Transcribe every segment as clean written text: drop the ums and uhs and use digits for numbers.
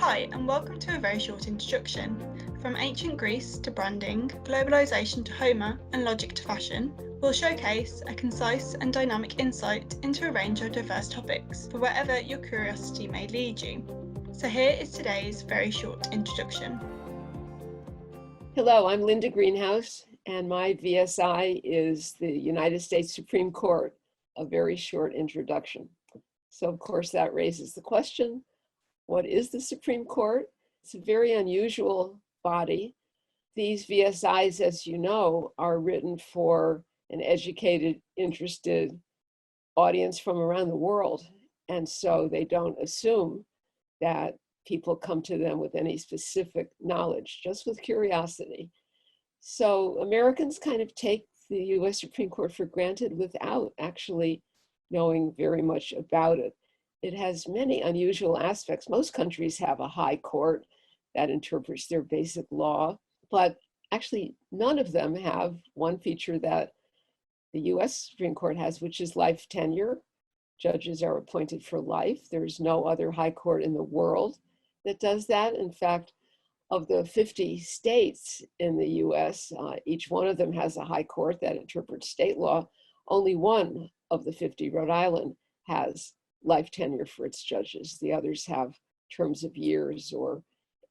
Hi, and welcome to a very short introduction. From ancient Greece to branding, globalization to Homer, and logic to fashion, we'll showcase a concise and dynamic insight into a range of diverse topics for wherever your curiosity may lead you. So here is today's very short introduction. Hello, I'm Linda Greenhouse, and my VSI is the United States Supreme Court, a very short introduction. So of course that raises the question, what is the Supreme Court? It's a very unusual body. These VSIs, as you know, are written for an educated, interested audience from around the world. And so they don't assume that people come to them with any specific knowledge, just with curiosity. So Americans kind of take the US Supreme Court for granted without actually knowing very much about it. It has many unusual aspects. Most countries have a high court that interprets their basic law, but actually none of them have one feature that the US Supreme Court has, which is life tenure. Judges are appointed for life. There's no other high court in the world that does that. In fact, of the 50 states in the US, each one of them has a high court that interprets state law. Only one of the 50, Rhode Island, has life tenure for its judges. The others have terms of years or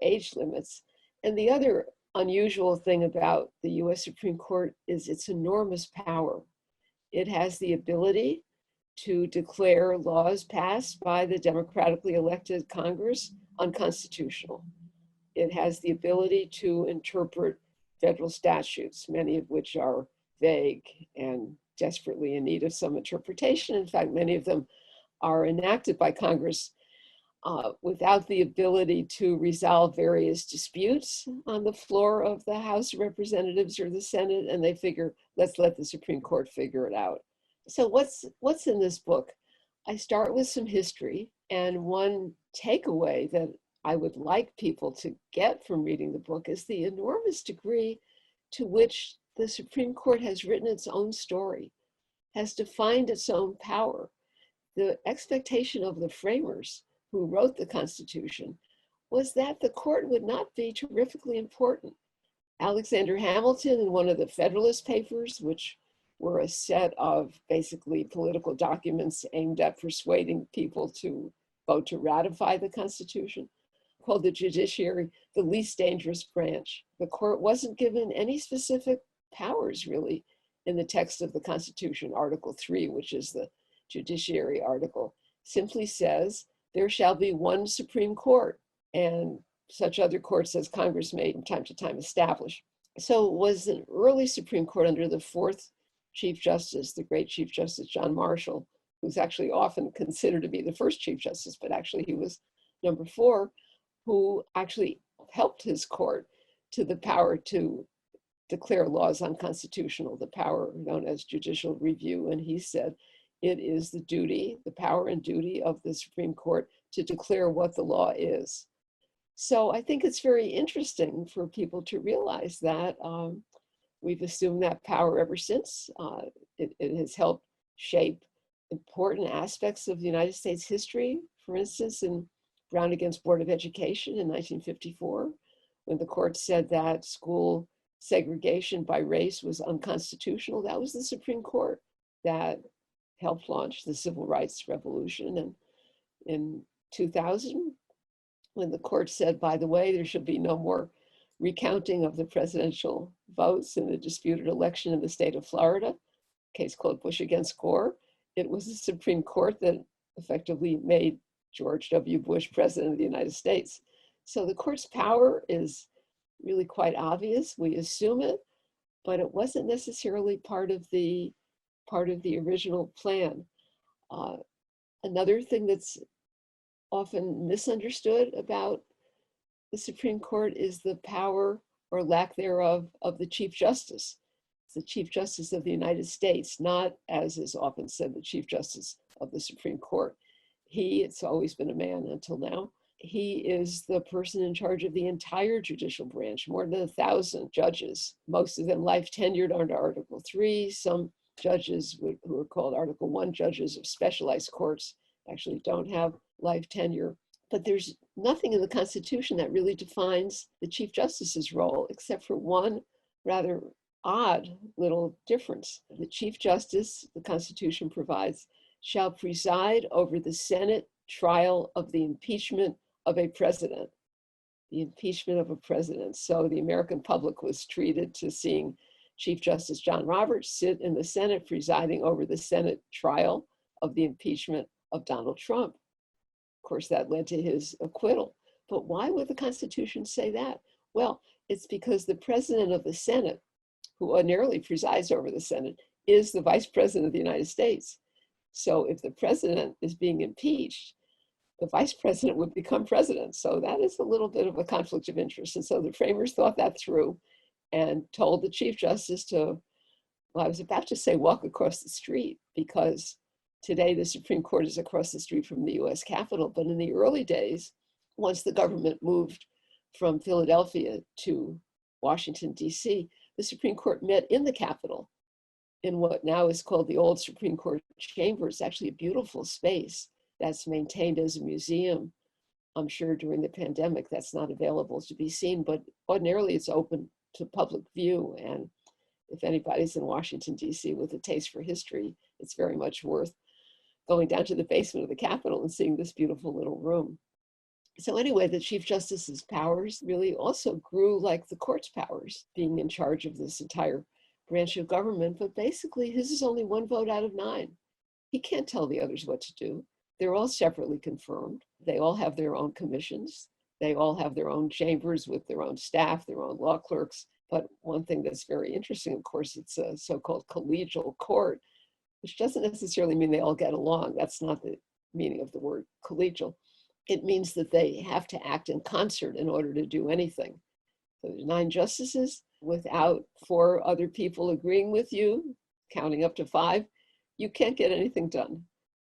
age limits. And the other unusual thing about the US Supreme Court is its enormous power. It has the ability to declare laws passed by the democratically elected Congress unconstitutional. It has the ability to interpret federal statutes, many of which are vague and desperately in need of some interpretation. In fact, many of them are enacted by Congress without the ability to resolve various disputes on the floor of the House of Representatives or the Senate, and they figure, let's let the Supreme Court figure it out. So what's in this book? I start with some history, and one takeaway that I would like people to get from reading the book is the enormous degree to which the Supreme Court has written its own story, has defined its own power. The expectation of the framers who wrote the Constitution was that the court would not be terrifically important. Alexander Hamilton, in one of the Federalist Papers, which were a set of basically political documents aimed at persuading people to vote to ratify the Constitution, called the judiciary the least dangerous branch. The court wasn't given any specific powers, really, in the text of the Constitution. Article 3, which is the judiciary article, simply says there shall be one Supreme Court, and such other courts as Congress may from time to time establish. So it was an early Supreme Court under the fourth Chief Justice, the great Chief Justice John Marshall, who's actually often considered to be the first Chief Justice, but actually he was number 4, who actually helped his court to the power to declare laws unconstitutional, the power known as judicial review. And he said, it is the duty, the power and duty of the Supreme Court to declare what the law is. So I think it's very interesting for people to realize that we've assumed that power ever since. It has helped shape important aspects of the United States history. For instance, in Brown against Board of Education in 1954, when the court said that school segregation by race was unconstitutional, that was the Supreme Court that helped launch the Civil Rights Revolution. And in 2000, when the court said, by the way, there should be no more recounting of the presidential votes in the disputed election in the state of Florida, a case called Bush against Gore, it was the Supreme Court that effectively made George W. Bush president of the United States. So the court's power is really quite obvious. We assume it, but it wasn't necessarily part of the original plan. Another thing that's often misunderstood about the Supreme Court is the power or lack thereof of the Chief Justice. It's the Chief Justice of the United States, not, as is often said, the Chief Justice of the Supreme Court. It's always been a man until now. He is the person in charge of the entire judicial branch, more than 1,000 judges, most of them life tenured under Article 3. Some judges who are called Article 1 judges of specialized courts actually don't have life tenure. But there's nothing in the Constitution that really defines the Chief Justice's role, except for one rather odd little difference. The Chief Justice, the Constitution provides, shall preside over the Senate trial of the impeachment of a president. The impeachment of a president. So the American public was treated to seeing Chief Justice John Roberts sit in the Senate presiding over the Senate trial of the impeachment of Donald Trump. Of course, that led to his acquittal. But why would the Constitution say that? Well, it's because the president of the Senate, who ordinarily presides over the Senate, is the vice president of the United States. So if the president is being impeached, the vice president would become president. So that is a little bit of a conflict of interest. And so the framers thought that through and told the Chief Justice to, well, I was about to say walk across the street, because today the Supreme Court is across the street from the US Capitol. But in the early days, once the government moved from Philadelphia to Washington, D.C., the Supreme Court met in the Capitol in what now is called the old Supreme Court chamber. It's actually a beautiful space that's maintained as a museum. I'm sure during the pandemic that's not available to be seen, but ordinarily it's open to public view. And if anybody's in Washington, D.C. with a taste for history, it's very much worth going down to the basement of the Capitol and seeing this beautiful little room. So anyway, the Chief Justice's powers really also grew like the court's powers, being in charge of this entire branch of government. But basically, his is only one vote out of 9. He can't tell the others what to do. They're all separately confirmed. They all have their own commissions. They all have their own chambers with their own staff, their own law clerks. But one thing that's very interesting, of course, it's a so-called collegial court, which doesn't necessarily mean they all get along. That's not the meaning of the word collegial. It means that they have to act in concert in order to do anything. So there's 9 justices. Without 4 other people agreeing with you, counting up to 5, you can't get anything done.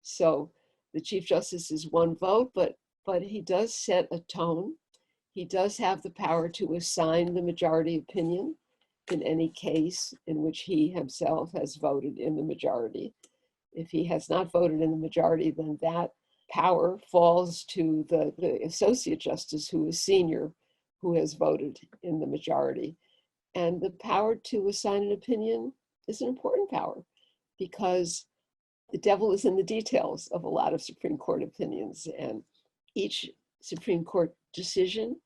So the Chief Justice is one vote, but he does set a tone. He does have the power to assign the majority opinion in any case in which he himself has voted in the majority. If he has not voted in the majority, then that power falls to the associate justice, who is senior, who has voted in the majority. And the power to assign an opinion is an important power, because the devil is in the details of a lot of Supreme Court opinions. And each Supreme Court decision,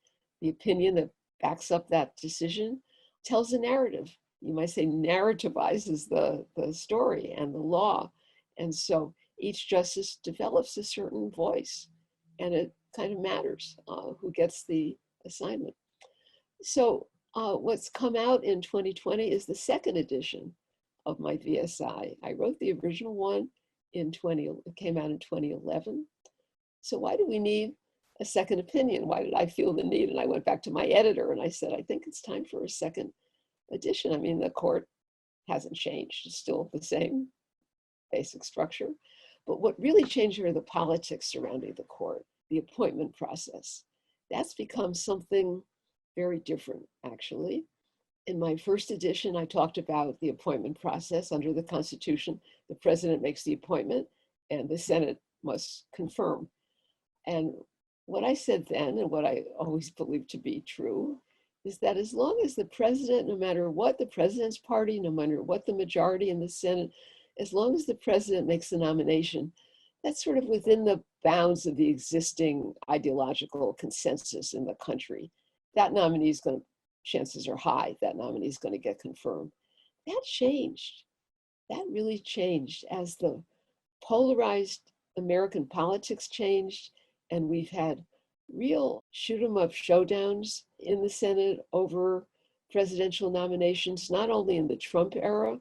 the opinion that backs up that decision, tells a narrative. You might say narrativizes the story and the law. And so each justice develops a certain voice, and it kind of matters who gets the assignment. So what's come out in 2020 is the second edition of my VSI. I wrote the original one it came out in 2011. So why do we need a second opinion? Why did I feel the need? And I went back to my editor and I said, I think it's time for a second edition. I mean, the court hasn't changed. It's still the same basic structure. But what really changed are the politics surrounding the court, the appointment process. That's become something very different, actually. In my first edition, I talked about the appointment process under the Constitution. The president makes the appointment and the Senate must confirm. And what I said then, and what I always believe to be true, is that as long as the president, no matter what the president's party, no matter what the majority in the Senate, as long as the president makes the nomination, that's sort of within the bounds of the existing ideological consensus in the country. That nominee is going to, chances are high, that nominee is going to get confirmed. That changed. That really changed as the polarized American politics changed, and we've had real shoot 'em up showdowns in the Senate over presidential nominations, not only in the Trump era,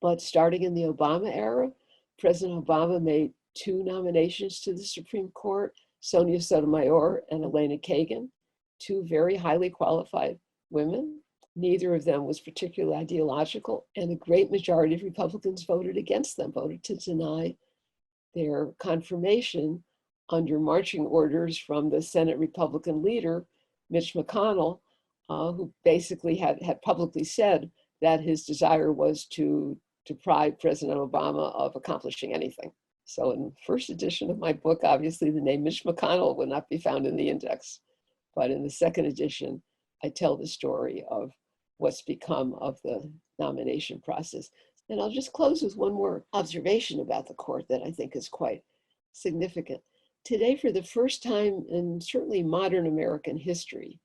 but starting in the Obama era. President Obama made 2 nominations to the Supreme Court, Sonia Sotomayor and Elena Kagan, 2 very highly qualified women. Neither of them was particularly ideological, and a great majority of Republicans voted against them, voted to deny their confirmation under marching orders from the Senate Republican leader, Mitch McConnell, who basically had publicly said that his desire was to deprive President Obama of accomplishing anything. So in the first edition of my book, obviously the name Mitch McConnell would not be found in the index. But in the second edition, I tell the story of what's become of the nomination process. And I'll just close with one more observation about the court that I think is quite significant. Today, for the first time in certainly modern American history,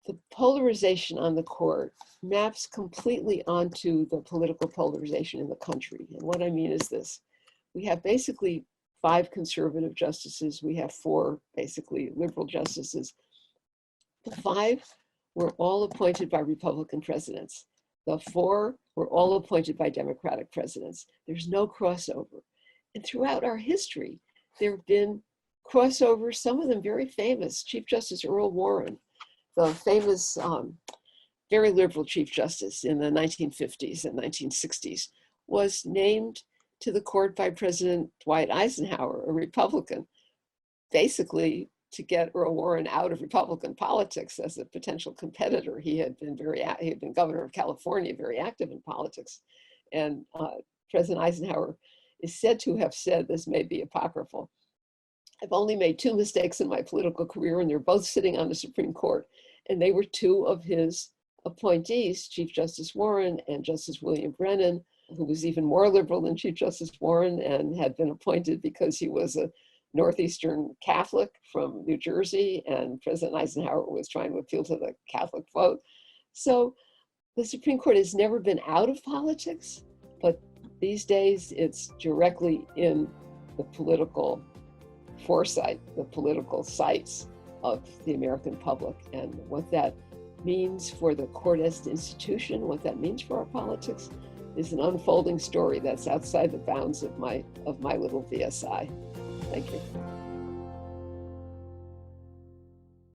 the polarization on the court maps completely onto the political polarization in the country. And what I mean is this: we have basically 5 conservative justices, we have 4 basically liberal justices. The 5 were all appointed by Republican presidents. The 4 were all appointed by Democratic presidents. There's no crossover. And throughout our history, there have been crossovers, some of them very famous. Chief Justice Earl Warren, the famous, very liberal Chief Justice in the 1950s and 1960s, was named to the court by President Dwight Eisenhower, a Republican, basically to get Earl Warren out of Republican politics as a potential competitor. He had been governor of California, very active in politics. And President Eisenhower is said to have said, this may be apocryphal, I've only made 2 mistakes in my political career, and they're both sitting on the Supreme Court. And they were 2 of his appointees, Chief Justice Warren and Justice William Brennan, who was even more liberal than Chief Justice Warren and had been appointed because he was a Northeastern Catholic from New Jersey, and President Eisenhower was trying to appeal to the Catholic vote. So the Supreme Court has never been out of politics, but these days it's directly in the political foresight, the political sights of the American public. And what that means for the court as an institution, what that means for our politics, is an unfolding story that's outside the bounds of my little VSI. Thank you.